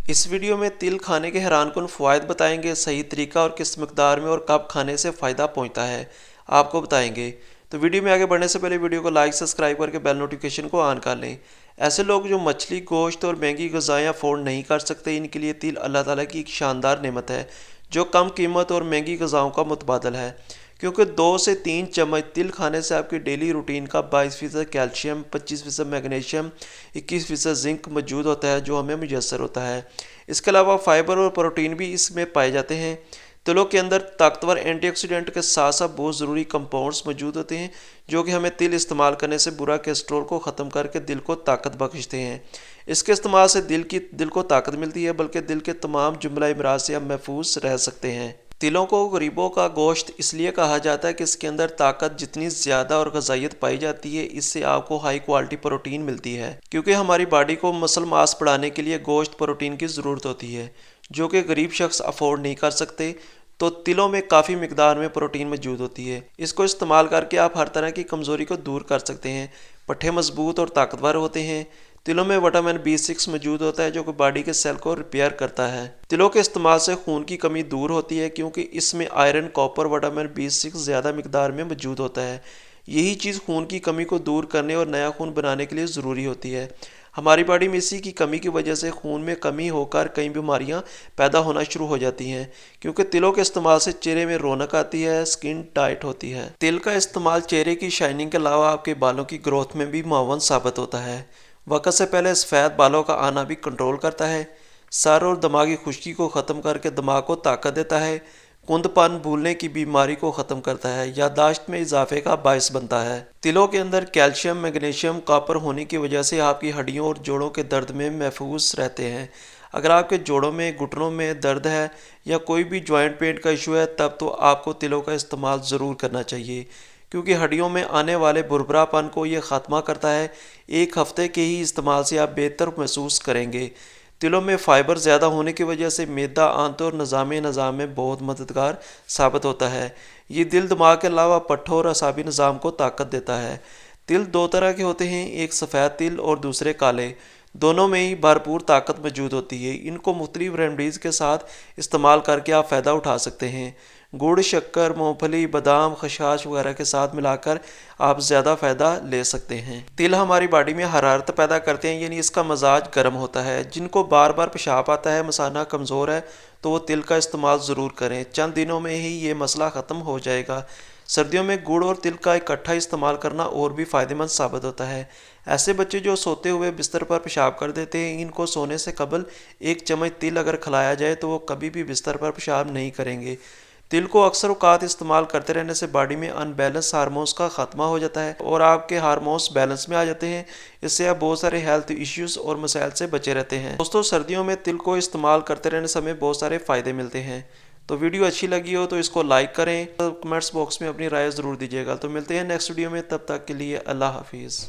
इस वीडियो में तिल खाने के हैरानकुन फ़वाइद बताएंगे, सही तरीका और किस मकदार में और कब खाने से फ़ायदा पहुंचता है आपको बताएंगे। तो वीडियो में आगे बढ़ने से पहले वीडियो को लाइक सब्सक्राइब करके बेल नोटिफिकेशन को ऑन कर लें। ऐसे लोग जो मछली, गोश्त और महंगी ग़िज़ाएँ अफोर्ड नहीं कर सकते, इनके लिए तिल अल्लाह ताला की एक शानदार नेमत है जो कम कीमत और महंगी ग़िज़ाओं का मुतबादल है। क्योंकि 2 से 3 चम्मच तिल खाने से आपकी डेली रूटीन का 22% कैल्शियम, 25% मैग्नीशियम, 21% जिंक मौजूद होता है जो हमें मुयस्सर होता है। इसके अलावा फाइबर और प्रोटीन भी इसमें पाए जाते हैं। तिलों के अंदर ताकतवर एंटीऑक्सीडेंट के साथ साथ बहुत ज़रूरी कंपाउंड्स मौजूद होते हैं जो कि हमें तिल इस्तेमाल करने से बुरा कोलेस्ट्रॉल को ख़त्म करके दिल को ताकत बख्शते हैं। इसके इस्तेमाल से दिल को ताकत मिलती है, बल्कि दिल के तमाम जुमला अमराज से हम महफूज रह सकते हैं। तिलों को गरीबों का गोश्त इसलिए कहा जाता है कि इसके अंदर ताकत जितनी ज़्यादा और ग़िज़ाइयत पाई जाती है, इससे आपको हाई क्वालिटी प्रोटीन मिलती है। क्योंकि हमारी बॉडी को मसल मास बढ़ाने के लिए गोश्त प्रोटीन की ज़रूरत होती है जो कि गरीब शख्स अफोर्ड नहीं कर सकते, तो तिलों में काफ़ी मिकदार में प्रोटीन मौजूद होती है। इसको इस्तेमाल करके आप हर तरह की कमज़ोरी को दूर कर सकते हैं। पट्ठे मजबूत और ताकतवर होते हैं। तिलों में विटामिन B6 मौजूद होता है जो कि बॉडी के सेल को रिपेयर करता है। तिलों के इस्तेमाल से खून की कमी दूर होती है क्योंकि इसमें आयरन, कॉपर, विटामिन B6 ज़्यादा मिकदार में मौजूद होता है। यही चीज़ खून की कमी को दूर करने और नया खून बनाने के लिए ज़रूरी होती है। हमारी बॉडी में इसी की कमी की वजह से खून में कमी होकर कई बीमारियां पैदा होना शुरू हो जाती हैं। क्योंकि तिलों के इस्तेमाल से चेहरे में रौनक आती है, स्किन टाइट होती है। तिल का इस्तेमाल चेहरे की शाइनिंग के अलावा आपके बालों की ग्रोथ में भी मुआवन साबित होता है। वक्त से पहले सफ़ेद बालों का आना भी कंट्रोल करता है। सर और दिमागी खुश्की को ख़त्म करके दिमाग को ताकत देता है। कुंदपन, भूलने की बीमारी को ख़त्म करता है। याददाश्त में इजाफे का बायस बनता है। तिलों के अंदर कैल्शियम, मैग्नीशियम, कॉपर होने की वजह से आपकी हड्डियों और जोड़ों के दर्द में महफूज रहते हैं। अगर आपके जोड़ों में, घुटनों में दर्द है या कोई भी जॉइंट पेन का इशू है, तब तो आपको तिलों का इस्तेमाल ज़रूर करना चाहिए क्योंकि हड्डियों में आने वाले भुरभुरापन को ये ख़त्मा करता है। एक हफ्ते के ही इस्तेमाल से आप बेहतर महसूस करेंगे। तिलों में फ़ाइबर ज़्यादा होने की वजह से मैदा, आंत और निज़ाम में बहुत मददगार साबित होता है। ये दिल, दिमाग के अलावा पट्ठों और असाबी निज़ाम को ताकत देता है। तिल 2 तरह के होते हैं, एक सफ़ेद तिल और दूसरे काले। दोनों में ही भरपूर ताकत मौजूद होती है। इनको मुख्तलिफ रेमडीज़ के साथ इस्तेमाल करके आप फ़ायदा उठा सकते हैं। गुड़, शक्कर, मूंगफली, बादाम, खसखस वगैरह के साथ मिलाकर आप ज़्यादा फ़ायदा ले सकते हैं। तिल हमारी बॉडी में हरारत पैदा करते हैं, यानी इसका मजाज गर्म होता है। जिनको बार बार पेशाब आता है, मसाना कमज़ोर है, तो वो तिल का इस्तेमाल ज़रूर करें। चंद दिनों में ही ये मसला ख़त्म हो जाएगा। सर्दियों में गुड़ और तिल का इकट्ठा इस्तेमाल करना और भी फ़ायदेमंद साबित होता है। ऐसे बच्चे जो सोते हुए बिस्तर पर पेशाब कर देते हैं, इनको सोने से कबल 1 चम्मच तिल अगर खिलाया जाए तो वो कभी भी बिस्तर पर पेशाब नहीं करेंगे। तिल को अक्सर औक़ात इस्तेमाल करते रहने से बॉडी में अनबैलेंस हार्मोन्स का ख़त्मा हो जाता है और आपके हार्मोन्स बैलेंस में आ जाते हैं। इससे आप बहुत सारे हेल्थ इश्यूज़ और मसाइल से बचे रहते हैं। दोस्तों, सर्दियों में तिल को इस्तेमाल करते रहने से हमें बहुत सारे फ़ायदे मिलते हैं। तो वीडियो अच्छी लगी हो तो इसको लाइक करें, तो कमेंट्स बॉक्स में अपनी राय ज़रूर दीजिएगा। तो मिलते हैं नेक्स्ट वीडियो में, तब तक के लिए अल्लाह हाफिज़।